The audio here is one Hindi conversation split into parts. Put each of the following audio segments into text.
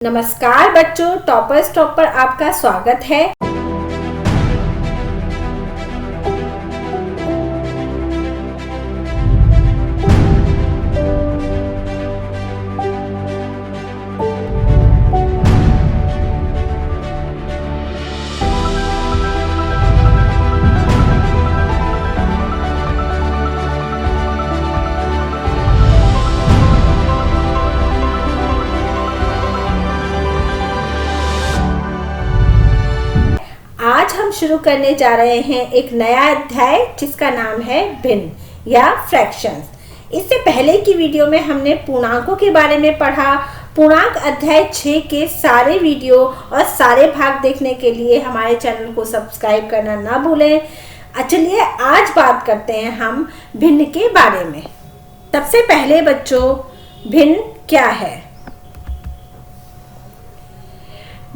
नमस्कार बच्चों, टॉपर्स टॉप पर आपका स्वागत है। आज हम शुरू करने जा रहे हैं एक नया अध्याय जिसका नाम है भिन्न या फ्रैक्शंस। इससे पहले की वीडियो में हमने पूर्णांकों के बारे में पढ़ा। पूर्णांक अध्याय 6 के सारे वीडियो और सारे भाग देखने के लिए हमारे चैनल को सब्सक्राइब करना ना भूलें। चलिए आज बात करते हैं हम भिन्न के बारे में। सबसे पहले बच्चों, भिन्न क्या है?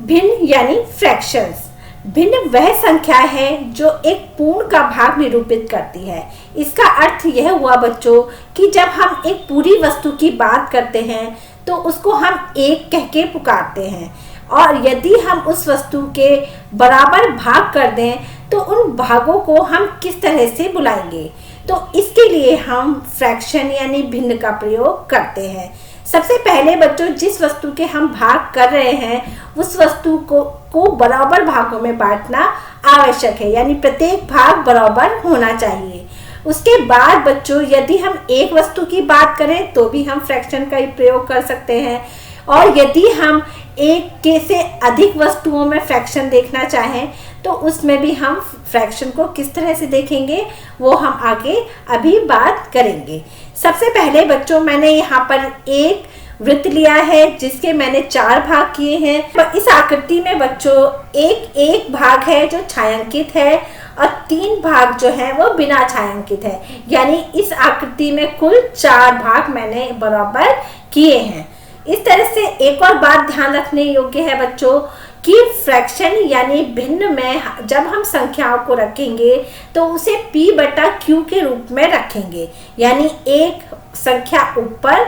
भिन्न यानी फ्रैक्शंस। भिन्न वह संख्या है जो एक पूर्ण का भाग निरूपित करती है। इसका अर्थ यह हुआ बच्चों कि जब हम एक पूरी वस्तु की बात करते हैं तो उसको हम एक कह के पुकारते हैं, और यदि हम उस वस्तु के बराबर भाग कर दें तो उन भागों को हम किस तरह से बुलाएंगे? तो इसके लिए हम फ्रैक्शन यानी भिन्न का प्रयोग करते हैं। सबसे पहले बच्चों, जिस वस्तु के हम भाग कर रहे हैं उस वस्तु को बराबर भागों में बांटना आवश्यक है, यानी प्रत्येक भाग बराबर होना चाहिए। उसके बाद बच्चों, यदि हम एक वस्तु की बात करें तो भी हम फ्रैक्शन का ही प्रयोग कर सकते हैं, और यदि हम एक के से अधिक वस्तुओं में फ्रैक्शन देखना चाहें तो उसमें भी हम फ्रैक्शन को किस तरह से देखेंगे वो हम आगे अभी बात करेंगे। सबसे पहले बच्चों, मैंने यहाँ पर एक वृत्त लिया है जिसके मैंने 4 भाग किए हैं। इस आकृति में बच्चों एक भाग है जो छायांकित है और 3 भाग जो है वो बिना छायांकित है, यानी इस आकृति में कुल 4 भाग मैंने बराबर किए हैं। इस तरह से एक और बात ध्यान रखने योग्य है बच्चों कि फ्रैक्शन यानी भिन्न में जब हम संख्याओं को रखेंगे तो उसे P/Q के रूप में रखेंगे, यानी एक संख्या ऊपर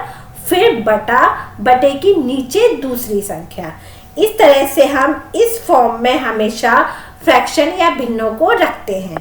फिर बटे की नीचे दूसरी संख्या। इस तरह से हम इस फॉर्म में हमेशा फ्रैक्शन या भिन्नों को रखते हैं।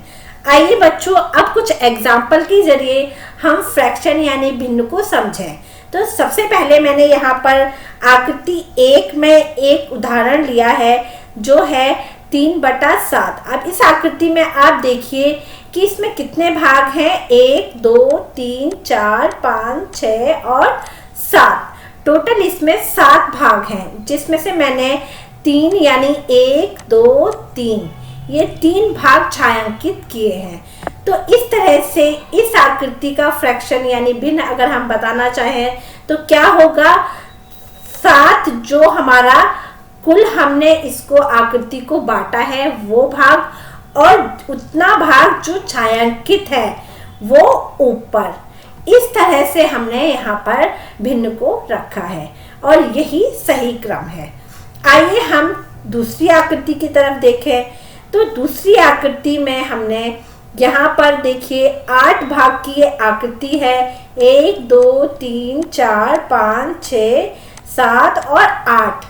आइए बच्चों, अब कुछ एग्जाम्पल के जरिए हम फ्रैक्शन यानी भिन्न को समझें। तो सबसे पहले मैंने यहाँ पर आकृति 1 में एक उदाहरण लिया है जो है 3/7। अब इस आकृति में आप देखिए कि इसमें कितने भाग हैं? 1 2 3 4 5 6 और 7। टोटल इसमें 7 भाग हैं, जिसमें से मैंने 3 यानी 1 2 3 ये 3 भाग छायांकित किए हैं। तो इस तरह से इस आकृति का फ्रैक्शन यानी भिन्न अगर हम बताना चाहें तो क्या होगा? 7 जो हमारा कुल हमने इसको आकृति को बांटा है वो भाग, और उतना भाग जो छायांकित है वो ऊपर। इस तरह से हमने यहाँ पर भिन्न को रखा है और यही सही क्रम है। आइए हम दूसरी आकृति की तरफ देखें। तो दूसरी आकृति में हमने यहाँ पर देखिए 8 भाग की ये आकृति है। 1 2 3 4 5 6 7 और 8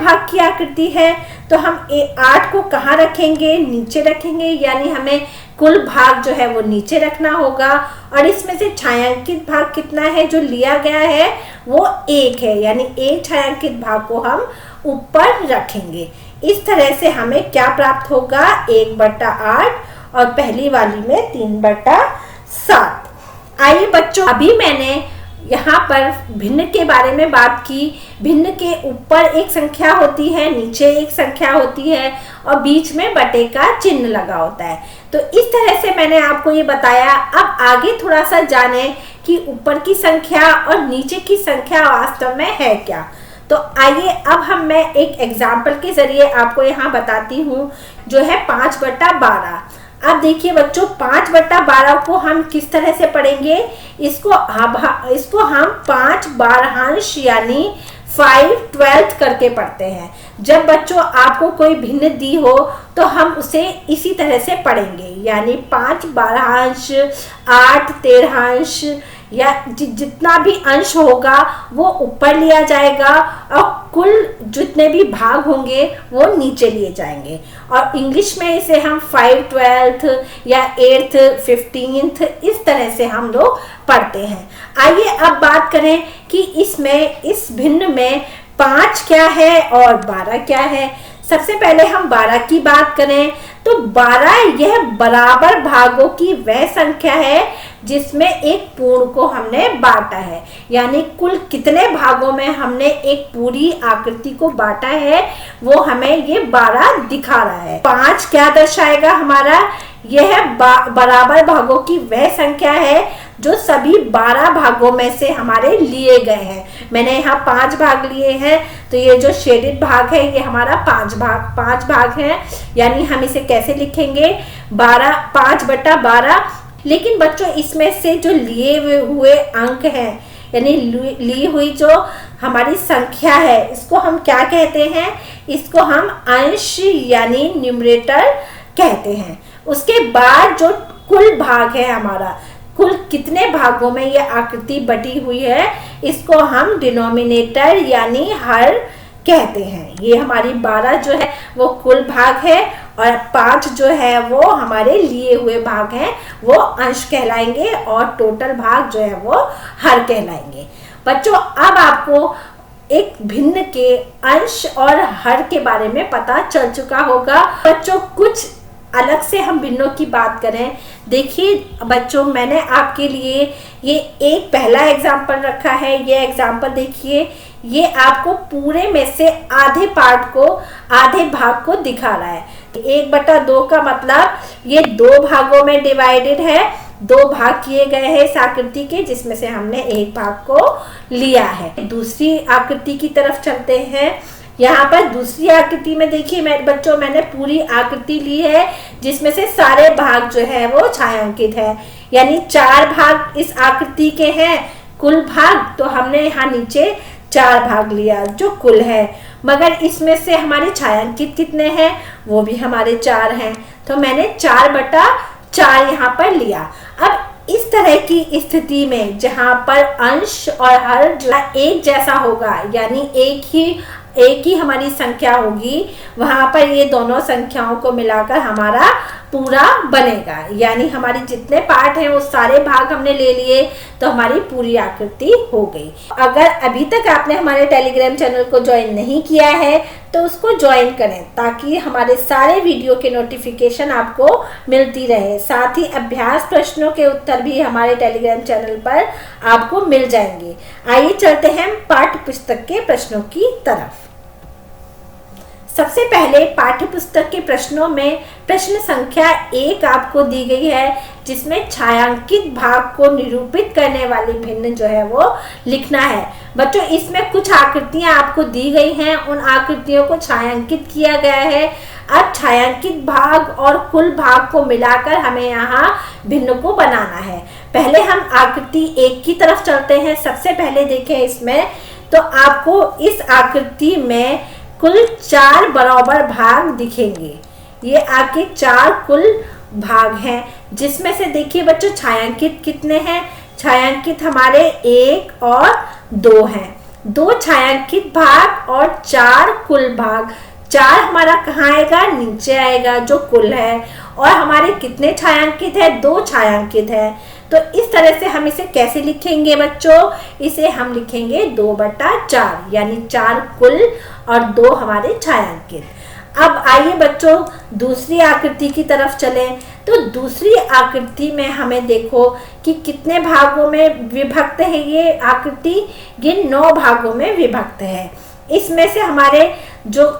भाग की आकृति है। तो हम 8 को कहाँ रखेंगे? नीचे रखेंगे, यानी हमें कुल भाग जो है वो नीचे रखना होगा, और इसमें से छायांकित भाग कितना है जो लिया गया है वो 1 है, यानी 1 छायांकित भाग को हम ऊपर रखेंगे। इस तरह से हमें क्या प्राप्त होगा? 1/8 और पहली वाली में 3/7। आइए बच्चों, अभी मैंने यहाँ पर भिन्न के बारे में बात की। भिन्न के ऊपर एक संख्या होती है, नीचे एक संख्या होती है और बीच में बटे का चिन्ह लगा होता है। तो इस तरह से मैंने आपको ये बताया। अब आगे थोड़ा सा जाने कि ऊपर की संख्या और नीचे की संख्या वास्तव में है क्या। तो आइए अब मैं एक एग्जाम्पल के जरिए आपको यहाँ बताती हूँ जो है 5/12। अब देखिए बच्चों, 5/12 को हम किस तरह से पढ़ेंगे? इसको हम 5 बारहांश यानी 5/12 करके पढ़ते हैं। जब बच्चों आपको कोई भिन्न दी हो तो हम उसे इसी तरह से पढ़ेंगे, यानी 5 बारहांश 8 तेरहांश या जितना भी अंश होगा वो ऊपर लिया जाएगा और कुल जितने भी भाग होंगे वो नीचे लिए जाएंगे। और इंग्लिश में इसे हम 5/12 या 8th 15th इस तरह से हम लोग पढ़ते हैं। आइए अब बात करें कि इसमें इस भिन्न में 5 क्या है और 12 क्या है। सबसे पहले हम 12 की बात करें तो 12 यह बराबर भागों की वह संख्या है जिसमें एक पूर्ण को हमने बांटा है। यानी कुल कितने भागों में हमने एक पूरी आकृति को बांटा है वो हमें ये 12 दिखा रहा है। 5 क्या दर्शाएगा हमारा, यह बराबर भागों की वह संख्या है जो सभी 12 भागों में से हमारे लिए गए हैं। मैंने यहाँ 5 भाग लिए हैं तो ये जो शेडेड भाग है ये हमारा 5 भाग है। यानी हम इसे कैसे लिखेंगे, 5/12। लेकिन बच्चों इसमें से जो लिए हुए अंक हैं यानी ली हुई जो हमारी संख्या है इसको हम क्या कहते हैं, इसको हम अंश यानी न्यूमरेटर कहते हैं। उसके बाद जो कुल भाग है हमारा, कुल कितने भागों में ये आकृति बटी हुई है इसको हम डिनोमिनेटर यानी हर कहते हैं। ये हमारी 12 जो है वो कुल भाग है और 5 जो है वो हमारे लिए हुए भाग हैं, वो अंश कहलाएंगे और टोटल भाग जो है वो हर कहलाएंगे। बच्चों अब आपको एक भिन्न के अंश और हर के बारे में पता चल चुका होगा। बच्चों कुछ अलग से हम भिन्नों की बात करें, देखिए बच्चों मैंने आपके लिए ये एक पहला एग्जाम्पल रखा है। ये एग्जाम्पल देखिए, ये आपको पूरे में से आधे पार्ट को, आधे भाग को दिखा रहा है। 1/2 का मतलब ये 2 भागों में डिवाइडेड है, 2 भाग किए गए हैं इस आकृति के जिसमें से हमने एक भाग को लिया है। दूसरी आकृति की तरफ चलते हैं। यहाँ पर दूसरी आकृति में देखिए बच्चों मैंने पूरी आकृति ली है जिसमें से सारे भाग जो है वो छायांकित है। यानी 4 भाग इस आकृति के हैं कुल भाग, तो हमने यहाँ नीचे 4 भाग लिया जो कुल है, मगर इसमें से हमारे छायांकित कितने हैं वो भी हमारे 4 हैं, तो मैंने 4/4 यहाँ पर लिया। अब इस तरह की स्थिति में जहाँ पर अंश और हर जो एक जैसा होगा यानी एक ही हमारी संख्या होगी, वहां पर ये दोनों संख्याओं को मिलाकर हमारा पूरा बनेगा। यानी हमारी जितने पार्ट हैं वो सारे भाग हमने ले लिए तो हमारी पूरी आकृति हो गई। अगर अभी तक आपने हमारे टेलीग्राम चैनल को ज्वाइन नहीं किया है तो उसको ज्वाइन करें ताकि हमारे सारे वीडियो के नोटिफिकेशन आपको मिलती रहे। साथ ही अभ्यास प्रश्नों के उत्तर भी हमारे टेलीग्राम चैनल पर आपको मिल जाएंगे। आइए चलते हैं पाठ्य पुस्तक के प्रश्नों की तरफ। सबसे पहले पाठ्य पुस्तक के प्रश्नों में प्रश्न संख्या 1 आपको दी गई है जिसमें छायांकित भाग को निरूपित करने वाली भिन्न जो है वो लिखना है। बच्चों इसमें कुछ आकृतियां आपको दी गई हैं, उन आकृतियों को छायांकित किया गया है। अब छायांकित भाग और कुल भाग को मिलाकर हमें यहाँ भिन्न को बनाना है। पहले हम आकृति 1 की तरफ चलते हैं। सबसे पहले देखें इसमें तो आपको इस आकृति में कुल 4 बराबर भाग दिखेंगे। ये आपके 4 कुल भाग हैं जिसमें से देखिए बच्चों छायांकित कितने हैं, छायांकित हमारे 1 और 2 हैं। 2 छायांकित भाग और 4 कुल भाग। 4 हमारा कहाँ आएगा, नीचे आएगा जो कुल है। और हमारे कितने छायांकित है, 2 छायांकित है। तो इस तरह से हम इसे कैसे लिखेंगे बच्चों, इसे हम लिखेंगे 2/4 यानी 4 कुल और 2 हमारे छायांकित। अब आइए बच्चों दूसरी आकृति की तरफ चलें। तो दूसरी आकृति में हमें देखो कि कितने भागों में विभक्त है ये आकृति, ये 9 भागों में विभक्त है। इसमें से हमारे जो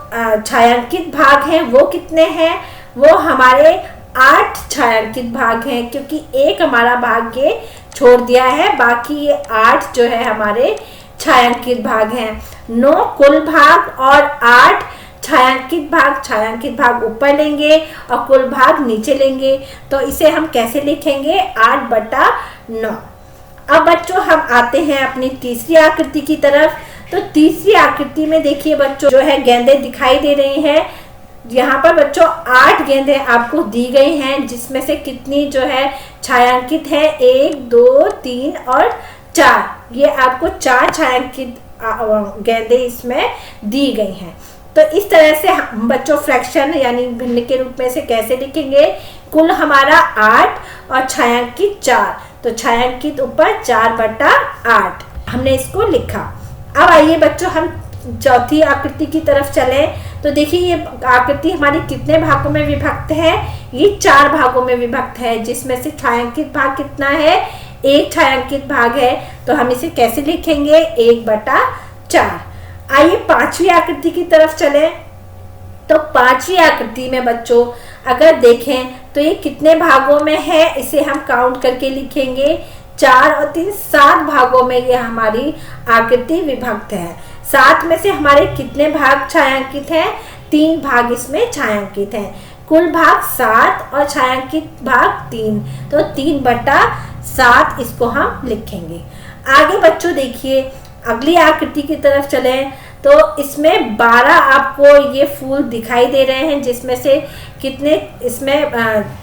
छायांकित भाग हैं वो कितने हैं, वो हमारे 8 छायांकित भाग हैं क्योंकि एक हमारा भाग के छोड़ दिया है, बाकी ये 8 जो है हमारे छायांकित भाग हैं। 9 कुल भाग और 8 छायांकित भाग ऊपर लेंगे और कुल भाग नीचे लेंगे, तो इसे हम कैसे लिखेंगे 8/9। अब बच्चों हम आते हैं अपनी तीसरी आकृति की तरफ। तो तीसरी आकृति में देखिए बच्चों जो है गेंदें दिखाई दे रही हैं। यहाँ पर बच्चों 8 गेंदें आपको दी गई हैं जिसमें से कितनी जो है छायांकित है, 1 2 3 और 4, ये आपको 4 छायांकित गेंदें इसमें दी गई हैं। तो इस तरह से हम बच्चों फ्रैक्शन यानी भिन्न के रूप में से कैसे लिखेंगे, कुल हमारा 8 और छायांकित 4, तो छायांकित ऊपर 4/8 हमने इसको लिखा। अब आइए बच्चों हम चौथी आकृति की तरफ चले। तो देखिए ये आकृति हमारी कितने भागों में विभक्त है, ये 4 भागों में विभक्त है, जिसमें से छायांकित भाग कितना है, 1 छायांकित भाग है। तो हम इसे कैसे लिखेंगे, 1/4। आइए पांचवी आकृति की तरफ चलें। तो पांचवी आकृति में बच्चों अगर देखें तो ये कितने भागों में है, इसे हम काउंट करके लिखेंगे। 4 और 3 7 भागों में ये हमारी आकृति विभक्त है। 7 में से हमारे कितने भाग छायांकित हैं, 3 भाग इसमें छायांकित हैं। कुल भाग 7 और छायांकित भाग 3, तो 3/7 इसको हम लिखेंगे। आगे बच्चों देखिए अगली आकृति की तरफ चलें। तो इसमें 12 आपको ये फूल दिखाई दे रहे हैं, जिसमें से कितने इसमें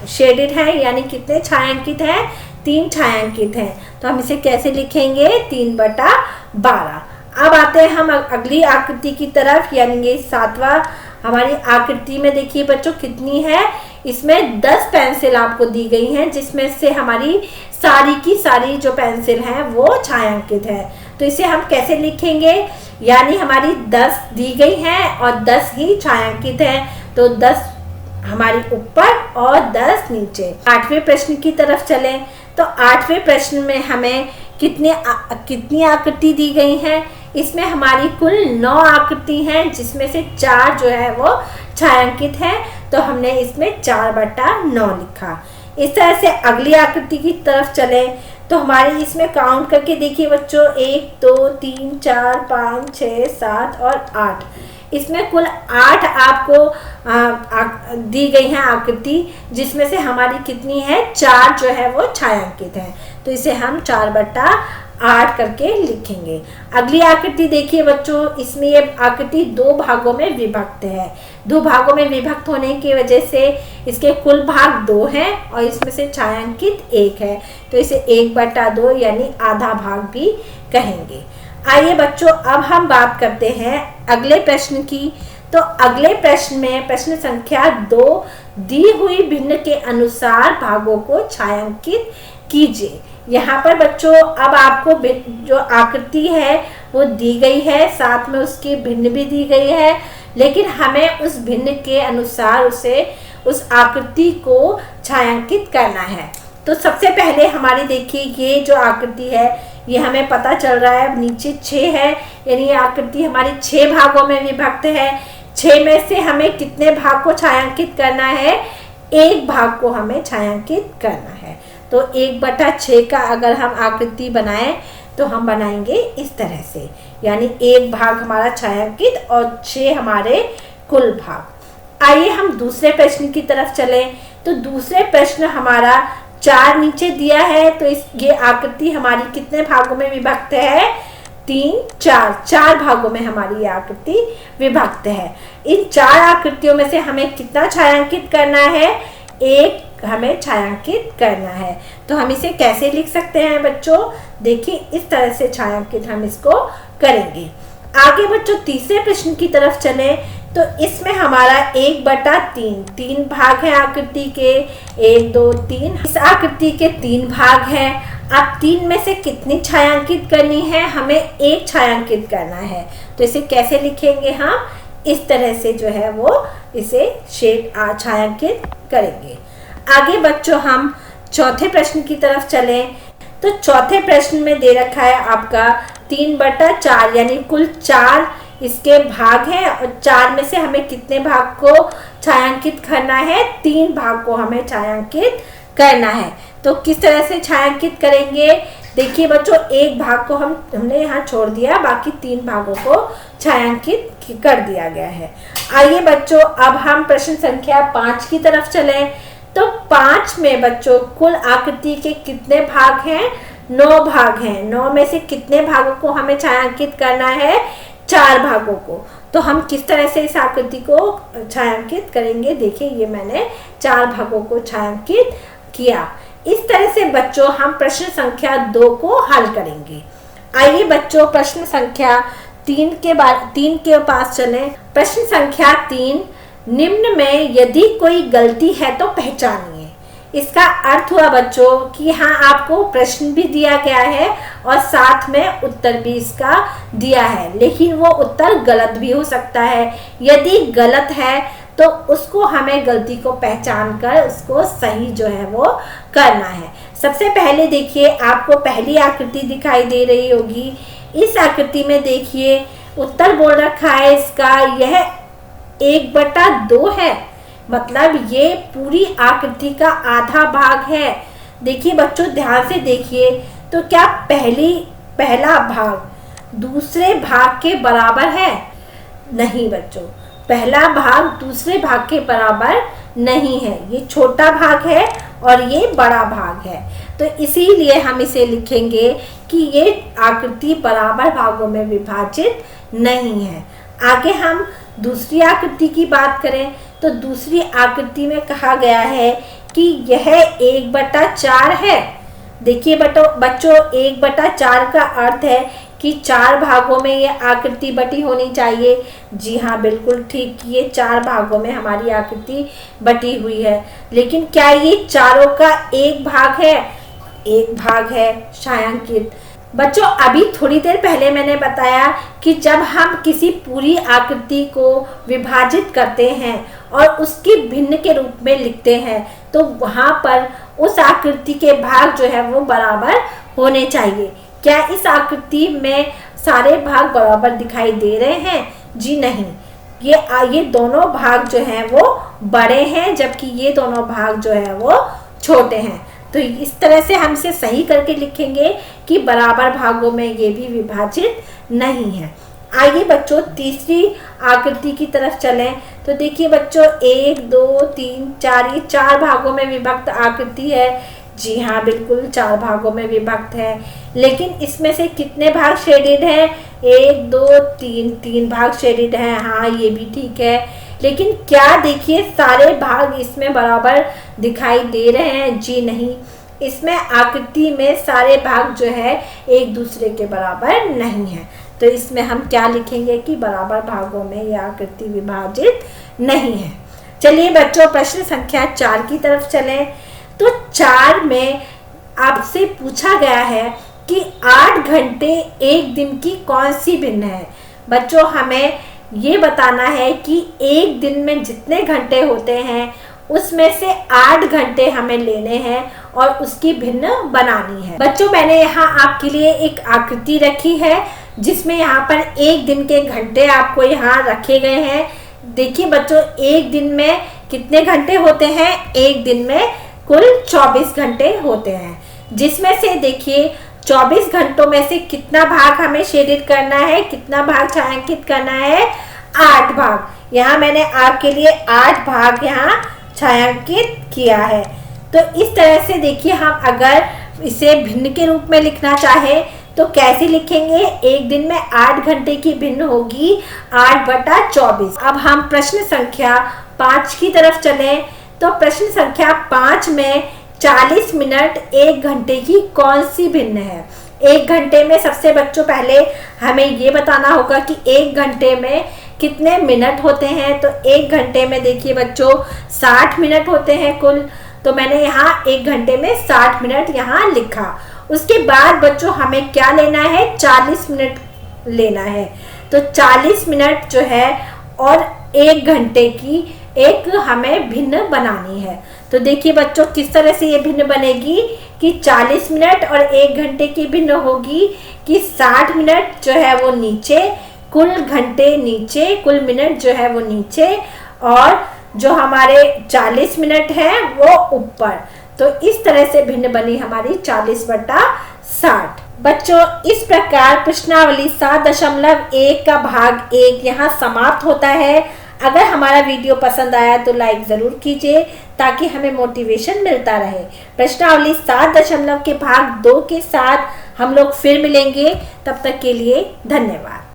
शेडेड है यानी कितने छायांकित हैं, 3 छायांकित हैं। तो हम इसे कैसे लिखेंगे, 3/12। अब आते हैं हम अगली आकृति की तरफ, यानी ये 7वां हमारी आकृति में देखिए बच्चों कितनी है, इसमें 10 पेंसिल आपको दी गई हैं, जिसमें से हमारी सारी की सारी जो पेंसिल हैं वो छायांकित है। तो इसे हम कैसे लिखेंगे, यानी हमारी 10 दी गई हैं और 10 ही छायांकित हैं, तो 10 हमारी ऊपर और 10 नीचे। 8वें प्रश्न की तरफ चलें। तो 8वें प्रश्न में हमें कितनी आकृति दी गई हैं, इसमें हमारी कुल 9 आकृति हैं, जिसमें से 4 जो है वो छायांकित है। तो हमने इसमें 4/9 लिखा। इस तरह से अगली आकृति की तरफ चलें। तो हमारे इसमें काउंट करके देखिए बच्चों, 1 2 3 4 5 6 7 और 8, इसमें कुल 8 आपको दी गई हैं आकृति, जिसमें से हमारी कितनी है, 4 जो है वो छायांकित है। तो इसे हम 4/8 करके लिखेंगे। अगली आकृति देखिए बच्चों, इसमें ये आकृति 2 भागों में विभक्त है। 2 भागों में विभक्त होने की वजह से इसके कुल भाग 2 हैं और इसमें से छायांकित 1 है, तो इसे 1/2 यानी आधा भाग भी कहेंगे। आइए बच्चों अब हम बात करते हैं अगले प्रश्न की। तो अगले प्रश्न में प्रश्न संख्या 2, दी हुई भिन्न के अनुसार भागों को छायांकित कीजिए। यहाँ पर बच्चों अब आपको जो आकृति है वो दी गई है, साथ में उसकी भिन्न भी दी गई है, लेकिन हमें उस भिन्न के अनुसार उस आकृति को छायांकित करना है। तो सबसे पहले हमारी देखिए ये जो आकृति है ये हमें पता चल रहा है नीचे 6 है, यानी ये आकृति हमारी 6 भागों में विभक्त है। 6 में से हमें कितने भाग को छायांकित करना है, 1 भाग को हमें छायांकित करना है। तो 1/6 का अगर हम आकृति बनाएं तो हम बनाएंगे इस तरह से, यानी 1 भाग हमारा छायांकित और 6 हमारे कुल भाग। आइए हम दूसरे प्रश्न की तरफ चलें। तो दूसरे प्रश्न हमारा 4 नीचे दिया है, तो ये आकृति हमारी कितने भागों में विभक्त है, 3 4 भागों में हमारी ये आकृति विभक्त है। इन 4 आकृतियों में से हमें कितना छायांकित करना है, 1 हमें छायांकित करना है। तो हम इसे कैसे लिख सकते हैं बच्चों, देखिए इस तरह से छायांकित हम इसको करेंगे। आगे बच्चों तीसरे प्रश्न की तरफ चलें। तो इसमें हमारा 1/3 भाग है आकृति के, 1 2 3, इस आकृति के 3 भाग हैं। अब 3 में से कितनी छायांकित करनी है, हमें 1 छायांकित करना है। तो इसे कैसे लिखेंगे हम, इस तरह से जो है वो इसे छायांकित करेंगे। आगे बच्चों हम चौथे प्रश्न की तरफ चलें। तो चौथे प्रश्न में दे रखा है आपका 3/4, यानी कुल 4 इसके भाग हैं और 4 में से हमें कितने भाग को छायांकित करना है, 3 भाग को हमें छायांकित करना है। तो किस तरह से छायांकित करेंगे, देखिए बच्चों 1 भाग को हमने यहाँ छोड़ दिया, बाकी 3 भागों को छायांकित कर दिया गया है। आइए बच्चों अब हम प्रश्न संख्या 5 की तरफ चलें। तो 5 में बच्चों कुल आकृति के कितने भाग हैं, 9 भाग हैं। 9 में से कितने भागों को हमें छायांकित करना है, 4 भागों को। तो हम किस तरह से इस आकृति को छायांकित करेंगे, देखिए ये मैंने 4 भागों को छायांकित किया। इस तरह से बच्चों हम प्रश्न संख्या 2 को हल करेंगे। आइए बच्चों प्रश्न संख्या 3 के पास चलें। प्रश्न संख्या 3, निम्न में यदि कोई गलती है तो पहचानिए। इसका अर्थ हुआ बच्चों कि यहाँ आपको प्रश्न भी दिया गया है और साथ में उत्तर भी इसका दिया है, लेकिन वो उत्तर गलत भी हो सकता है। यदि गलत है तो उसको हमें गलती को पहचान कर उसको सही जो है वो करना है। सबसे पहले देखिए, आपको पहली आकृति दिखाई दे रही होगी। इस आकृति में देखिए उत्तर बोल रखा है इसका, यह 1/2 है, मतलब ये पूरी आकृति का आधा भाग है। देखिए बच्चों ध्यान से देखिए, तो क्या पहला भाग दूसरे भाग के बराबर है? नहीं बच्चों, पहला भाग दूसरे भाग के बराबर नहीं है। ये छोटा भाग है और ये बड़ा भाग है, तो इसीलिए हम इसे लिखेंगे कि ये आकृति बराबर भागों में विभाजित नहीं है। आगे हम दूसरी आकृति की बात करें तो दूसरी आकृति में कहा गया है कि यह 1/4 है। देखिए बच्चों 1/4 का अर्थ है कि 4 भागों में ये आकृति बटी होनी चाहिए। जी हाँ, बिल्कुल ठीक, ये 4 भागों में हमारी आकृति बटी हुई है। लेकिन क्या ये चारों का एक भाग है? एक भाग है छायांकित। बच्चों अभी थोड़ी देर पहले मैंने बताया कि जब हम किसी पूरी आकृति को विभाजित करते हैं और उसकी भिन्न के रूप में लिखते हैं तो वहाँ पर उस आकृति के भाग जो है वो बराबर होने चाहिए। क्या इस आकृति में सारे भाग बराबर दिखाई दे रहे हैं? जी नहीं, ये दोनों भाग जो हैं वो बड़े हैं, जबकि ये दोनों भाग जो है वो छोटे हैं। तो इस तरह से हम इसे सही करके लिखेंगे कि बराबर भागों में ये भी विभाजित नहीं है। आइए बच्चों तीसरी आकृति की तरफ चलें तो देखिए बच्चों 1 2 3 4 ये 4 भागों में विभक्त आकृति है। जी हाँ, बिल्कुल 4 भागों में विभक्त है, लेकिन इसमें से कितने भाग शेडेड हैं? 1 2 3 भाग शेडेड हैं। हाँ, ये भी ठीक है, लेकिन क्या देखिए सारे भाग इसमें बराबर दिखाई दे रहे हैं? जी नहीं, इसमें आकृति में सारे भाग जो है एक दूसरे के बराबर नहीं है। तो इसमें हम क्या लिखेंगे कि बराबर भागों में यह आकृति विभाजित नहीं है। चलिए बच्चों प्रश्न संख्या 4 की तरफ चलें तो 4 में आपसे पूछा गया है कि 8 घंटे एक दिन की कौन सी भिन्न है। बच्चों हमें ये बताना है कि एक दिन में जितने घंटे होते हैं उसमें से 8 घंटे हमें लेने हैं और उसकी भिन्न बनानी है। बच्चों मैंने यहाँ आपके लिए एक आकृति रखी है जिसमें यहाँ पर एक दिन के घंटे आपको यहाँ रखे गए हैं। देखिए बच्चों एक दिन में कितने घंटे होते हैं? एक दिन में कुल 24 घंटे होते हैं, जिसमें से देखिए 24 घंटों में से कितना भाग हमें शेडित करना है, कितना भाग छायांकित करना है? 8 भाग। यहाँ मैंने आपके लिए 8 भाग यहाँ छायांकित किया है। तो इस तरह से देखिए हम अगर इसे भिन्न के रूप में लिखना चाहे तो कैसे लिखेंगे? एक दिन में 8 घंटे की भिन्न होगी 8/24। अब हम प्रश्न संख्या 5 की तरफ चलें तो प्रश्न संख्या 5 में 40 मिनट 1 घंटे की कौन सी भिन्न है? 1 घंटे में सबसे बच्चों पहले हमें ये बताना होगा कि 1 घंटे में कितने मिनट होते हैं। तो 1 घंटे में देखिए बच्चों 60 मिनट होते हैं कुल। तो मैंने यहाँ 1 घंटे में 60 मिनट यहाँ लिखा। उसके बाद बच्चों हमें क्या लेना है? 40 मिनट लेना है। तो 40 मिनट जो है और 1 घंटे की एक हमें भिन्न बनानी है। तो देखिए बच्चों किस तरह से ये भिन्न बनेगी कि 40 मिनट और 1 घंटे की भिन्न होगी कि 60 मिनट जो है वो नीचे, कुल घंटे नीचे, कुल मिनट जो है वो नीचे और जो हमारे 40 मिनट है वो ऊपर। तो इस तरह से भिन्न बनी हमारी 40/60। बच्चों इस प्रकार प्रश्नावली 7.1 का भाग 1 यहाँ समाप्त होता है। अगर हमारा वीडियो पसंद आया तो लाइक ज़रूर कीजिए ताकि हमें मोटिवेशन मिलता रहे। प्रश्नावली 7 के भाग 2 के साथ हम लोग फिर मिलेंगे। तब तक के लिए धन्यवाद।